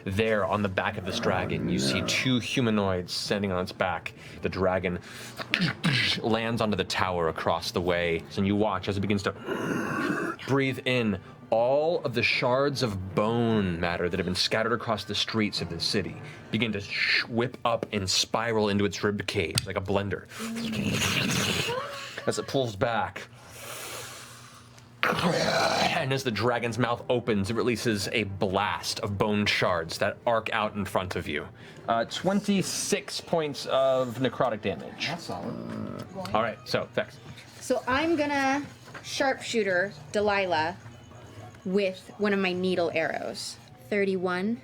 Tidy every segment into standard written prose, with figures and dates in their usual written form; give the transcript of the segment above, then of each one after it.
there on the back of this dragon, you see two humanoids standing on its back. The dragon lands onto the tower across the way, and you watch as it begins to breathe in all of the shards of bone matter that have been scattered across the streets of the city begin to whip up and spiral into its rib cage like a blender. As it pulls back, and as the dragon's mouth opens, it releases a blast of bone shards that arc out in front of you. 26 points of necrotic damage. That's solid. All right, so, Vex. So I'm gonna sharpshooter Delilah with one of my needle arrows. 31.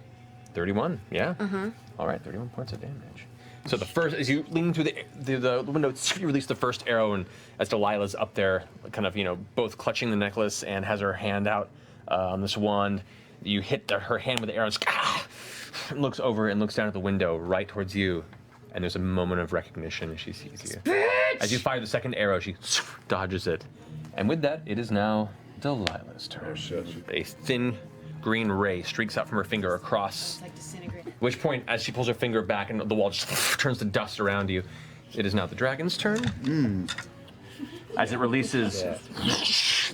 31, yeah? Uh-huh. All right, 31 points of damage. So the first, as you lean through the window, you release the first arrow, and as Delilah's up there, kind of, both clutching the necklace and has her hand out on this wand, you hit her hand with the arrow, and looks over and looks down at the window right towards you, and there's a moment of recognition as she sees you. Bitch! As you fire the second arrow, she dodges it. And with that, it is now Delilah's turn. Oh, shit. A thin green ray streaks out from her finger across. Like disintegrate. At which point, as she pulls her finger back and the wall just turns to dust around you, it is now the dragon's turn. As it releases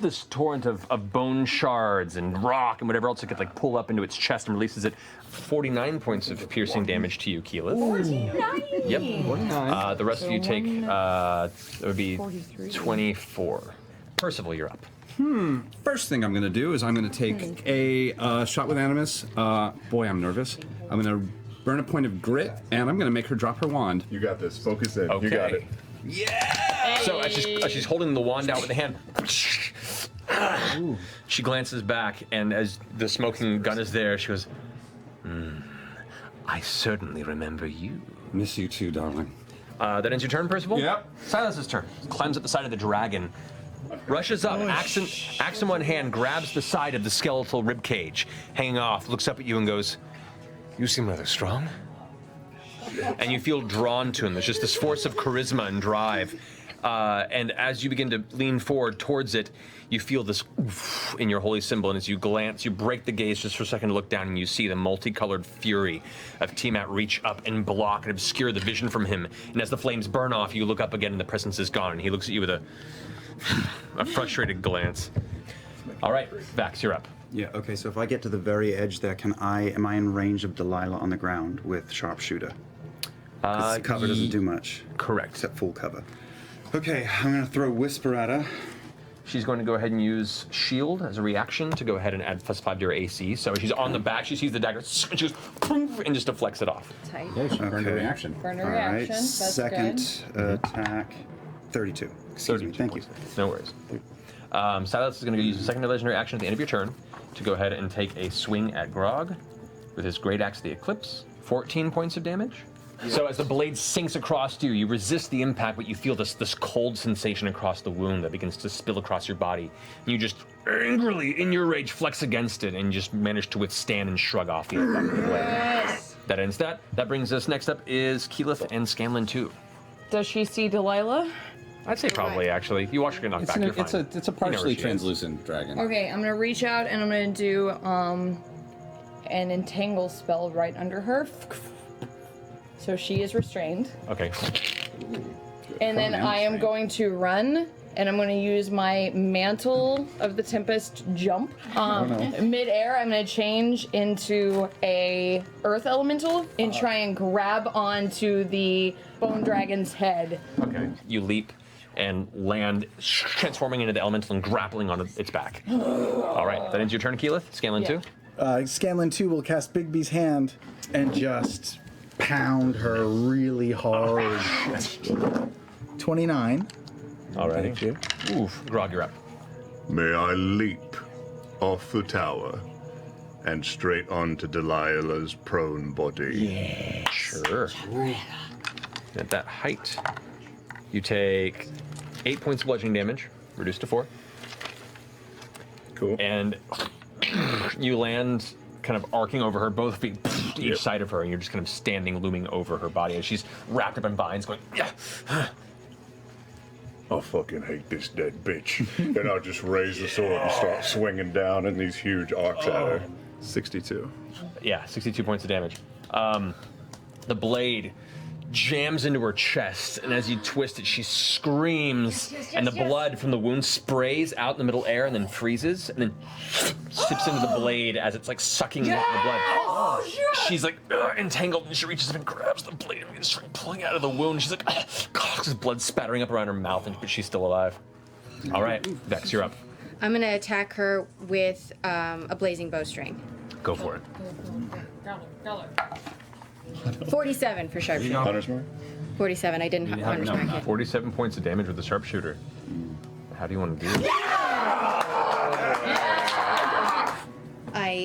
this torrent of bone shards and rock and whatever else it could pull up into its chest and releases it. 49 points of piercing damage to you, Keyleth. 49. Yep. 49. The rest of you take, that would be 43. 24. Percival, you're up. First thing I'm going to do is I'm going to take a shot with Animus. Boy, I'm nervous. I'm going to burn a point of grit, and I'm going to make her drop her wand. You got this. Focus in. Okay. You got it. Yeah! So as she's holding the wand out with the hand, she glances back, and as the smoking gun is there, she goes, I certainly remember you. Miss you too, darling. That ends your turn, Percival? Yep. Silas's turn. Climbs up the side of the dragon, rushes up, axe in one hand, grabs the side of the skeletal ribcage, hanging off, looks up at you and goes, you seem rather strong. And you feel drawn to him. There's just this force of charisma and drive. And as you begin to lean forward towards it, you feel this oof in your holy symbol. And as you glance, you break the gaze just for a second to look down, and you see the multicolored fury of Tiamat reach up and block and obscure the vision from him. And as the flames burn off, you look up again and the presence is gone. And he looks at you with a frustrated glance. All right, Vax, you're up. Yeah, okay, so if I get to the very edge there, am I in range of Delilah on the ground with sharpshooter? 'Cause cover doesn't do much. Correct. Except full cover. Okay, I'm gonna throw Whisper at her. She's going to go ahead and use Shield as a reaction to go ahead and add +5 to her AC. So she's on the back, she sees the dagger, and she just poof, and just deflects it off. Tight. Yeah, she burned a Okay. reaction. Burn a All right, reaction. That's second good. attack, 32. Excuse me, thank you. No worries. Silas is going to use a second legendary action at the end of your turn to go ahead and take a swing at Grog with his Great Axe of the Eclipse. 14 points of damage. So as the blade sinks across you, you resist the impact, but you feel this cold sensation across the wound that begins to spill across your body. And you just angrily, in your rage, flex against it and just manage to withstand and shrug off the impact of the blade. Yes. That ends that. That brings us, next up is Keyleth and Scanlan 2. Does she see Delilah? I'd say probably, actually. You watch her get knocked back, you're fine. It's a You know where partially she is. translucent dragon. Okay, I'm gonna reach out and I'm gonna do an entangle spell right under her. So she is restrained. Okay. And then I am going to run, and I'm going to use my Mantle of the Tempest jump. Mid-air, I'm going to change into a Earth Elemental and try and grab onto the Bone Dragon's head. Okay. You leap and land, transforming into the elemental and grappling on its back. All right, that ends your turn, Keyleth. Scanlan 2. Scanlan 2 will cast Bigby's hand and just pound her really hard. 29. All right. Thank you. Oof. Grog, you're up. May I leap off the tower and straight onto Delilah's prone body? Sure. At that height, you take 8 points of bludgeoning damage, reduced to 4. Cool. And you land kind of arcing over her, both feet each side of her, and you're just kind of standing, looming over her body as she's wrapped up in vines going, yeah. I fucking hate this dead bitch. And I'll just raise the sword and start swinging down in these huge arcs at her. 62. Yeah, 62 points of damage. The blade jams into her chest, and as you twist it, she screams, and the blood from the wound sprays out in the middle air and then freezes, and then sips into the blade as it's like sucking the blood. Oh, She's like entangled, and she reaches up and grabs the blade and begins pulling out of the wound. She's like, there's blood spattering up around her mouth, but she's still alive. All right, Vex, you're up. I'm gonna attack her with a blazing bowstring. Go for it. 47 for sharpshooter. Hunter's mark? 47. I didn't have hunter's mark yet. 47 points of damage with the sharpshooter. How do you want to do this?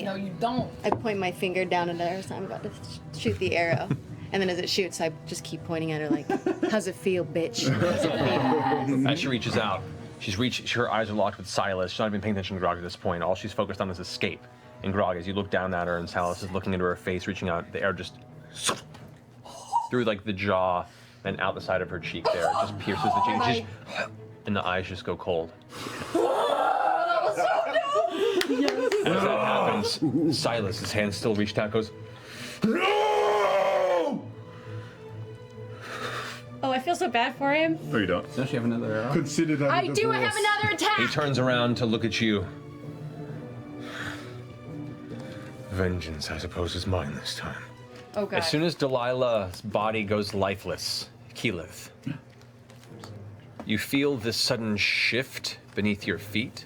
No, you don't. I point my finger down at her, so I'm about to shoot the arrow. And then as it shoots, I just keep pointing at her like, how's it feel, bitch? How's it feel? As she reaches out, her eyes are locked with Silas. She's not even paying attention to Grog at this point. All she's focused on is escape. And Grog, as you look down at her, and Silas is looking into her face, reaching out, the air just through like the jaw and out the side of her cheek there. It just pierces the cheek. And the eyes just go cold. And as that happens, Silas, his hand still reached out, goes, No! Oh, I feel so bad for him. No, you don't. Does she have another arrow? Consider that. I do have another attack. he turns around to look at you. Vengeance, I suppose, is mine this time. Oh, God. As soon as Delilah's body goes lifeless, Keyleth, you feel this sudden shift beneath your feet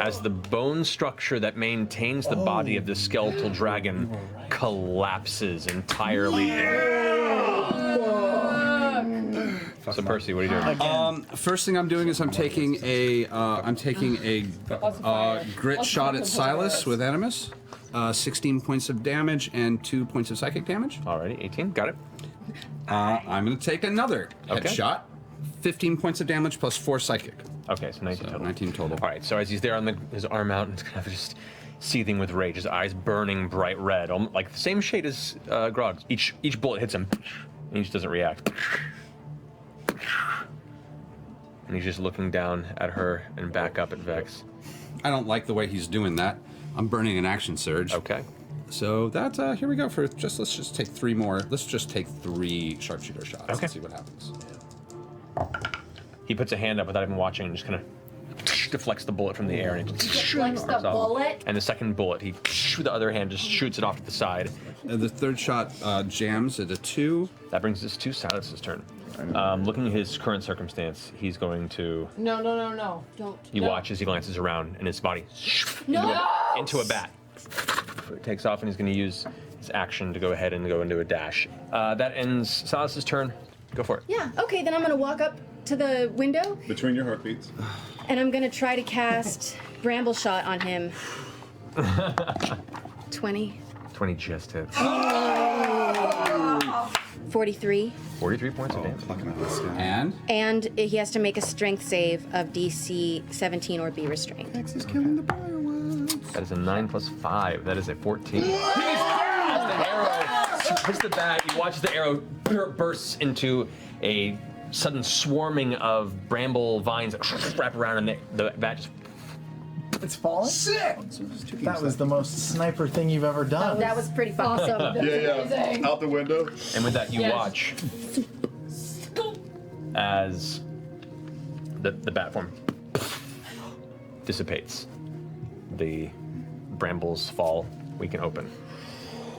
as the bone structure that maintains the body of the skeletal dragon collapses entirely. So Percy, what are you doing? First thing I'm doing is I'm taking a grit shot at Silas with Animus. 16 points of damage and 2 points of psychic damage. Alrighty, 18, got it. I'm going to take another headshot. 15 points of damage plus 4 psychic. Okay, so 19 total. 19 total. All right, so as he's there on his arm out and kind of just seething with rage, his eyes burning bright red, like the same shade as Grog's. Each bullet hits him, and he just doesn't react. And he's just looking down at her and back up at Vex. I don't like the way he's doing that. I'm burning an action surge. Okay. So that here we go for let's just take 3 more. Let's just take 3 sharpshooter shots and see what happens. He puts a hand up without even watching and just kind of deflects the bullet from the air. And he Deflects the bullet? And the second bullet, he with the other hand just shoots it off to the side. The third shot jams at a 2. That brings us to Silas's turn. Looking at his current circumstance, he's going to. No. Don't. You watch as he glances around, and his body into a bat. It takes off, and he's going to use his action to go ahead and go into a dash. That ends Silas's turn. Go for it. Yeah, okay, then I'm gonna walk up to the window Between your heartbeats. and I'm gonna try to cast Bramble Shot on him. 20. 20 just hits. 43. 43 points of damage. And And he has to make a strength save of DC 17 or be restrained. He's killing the Briarwoods. That is a 9 plus 5. That is a 14. As the arrow hits the bat, you watch the arrow bursts into a sudden swarming of bramble vines that wrap around, and the bat just. It's falling? Sick! That was the most sniper thing you've ever done. That was pretty fun. Awesome. Yeah. Out the window. And with that, you watch as the bat form dissipates. The brambles fall. We can open.